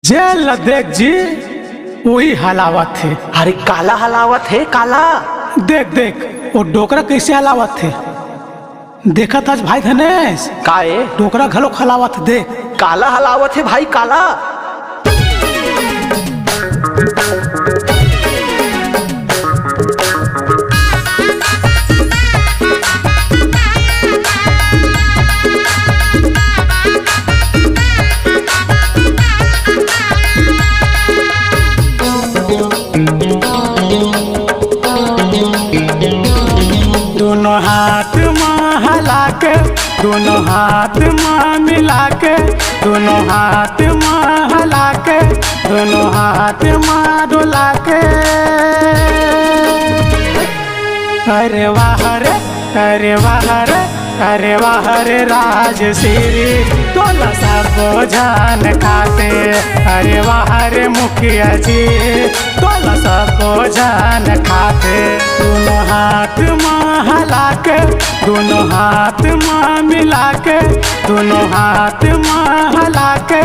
जेल देख जी वही हलावत है। अरे काला हलावत है काला। देख देख वो डोकरा कैसे हलावत है। देखा था भाई धनेश काए डोकरा घलो हलावत देख। काला हलावत है भाई काला। दोनों हाथ में हला के दोनों हाथ में मिला के दोनों हाथ में हला के दोनों हाथ में डोला के अरे वाह रे अरे वाह रे अरे वाह रे राजश्री तोला सब जान खाते। अरे वाह रे मुखिया जी तोला सब जान खाते। दोनों हाथ में हला के दोनों हाथ में मिला के दोनों हाथ में हला के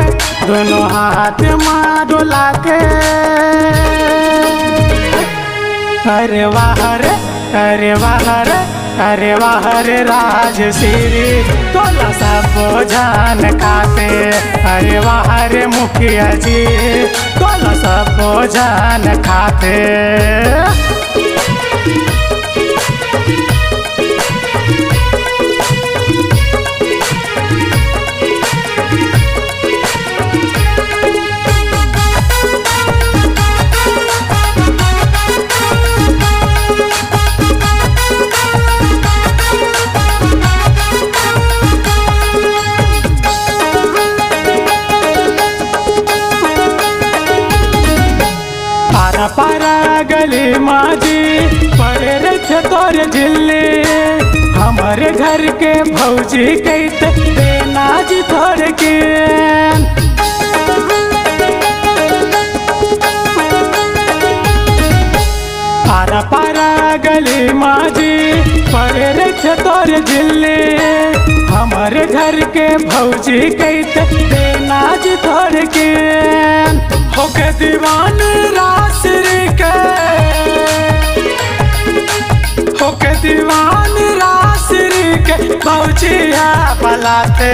दोनों हाथ में डोला के अरे वाह रे अरे वाह रे अरे वाह रे राजश्री तोला सब जान खाते। अरे वाह रे मुखिया जी तोला सब जान खाते। पारा गली माजी पड़े रखे तोर जिले हमारे घर के भौजी कहते देना जी थोड़ के। पारा पारा गली माजी पड़े रखे तोर जिले हमारे घर के भौजी कहते देना जी थोड़ के। होके दीवान रासरी के होके दीवान रासरी के भौजिया पलाते।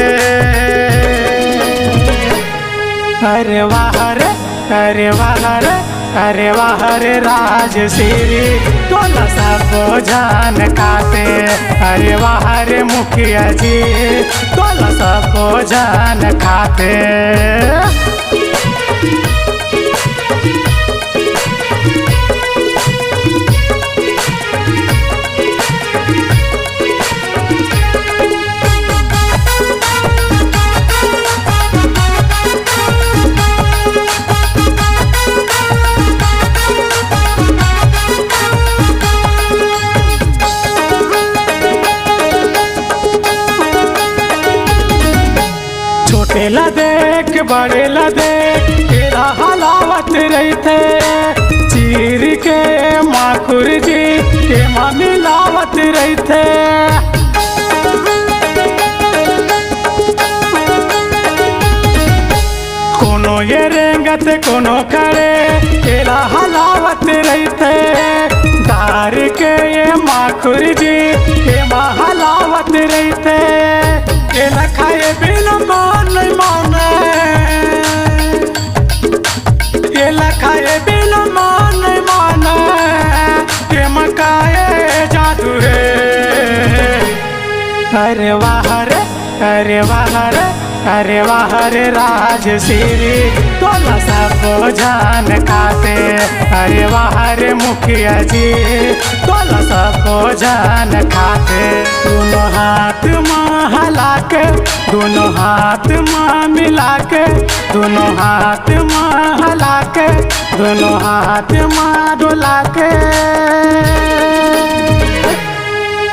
अरे वाह रे अरे वाह रे अरे वाह रे राजश्री तोला सब जान खाते। अरे वाह रे मुखिया जी तोला सब जान खाते। छोटे ला देख बड़े ला देख तेरा हलावत रही थे। चीर के माखुर जी के माँ मिलावत रही थे। कोनो ये रेंगत कोनो करे तेरा हलावत रही थे। दार के ये माखुर जी के माँ हलावत रही थे। केला खाए बिना मान नहीं माने केला खाए बिना मान नहीं माने के मकाए जादू है। अरे वाह रे अरे वाह रे अरे वाह रे राजश्री तोला सब जान खाते। अरे वाह रे मुखिया जी तोला सब जान खाते। दोनों हाथ में हला के दोनों हाथ में मिला के दोनों हाथ में हला के दोनों हाथ में डोला के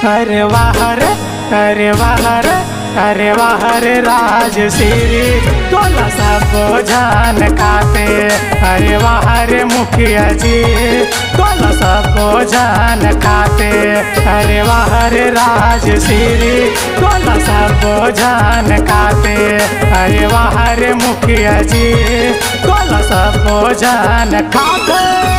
अरे वाह रे अरे वाह रे अरे वाह रे राजश्री तोला सब जान खाते। अरे वाह रे मुखिया जी तोला सब जान खाते। अरे वाह रे राजश्री तोला सब जान खाते। अरे वाह रे मुखिया जी तोला भोजन खाते।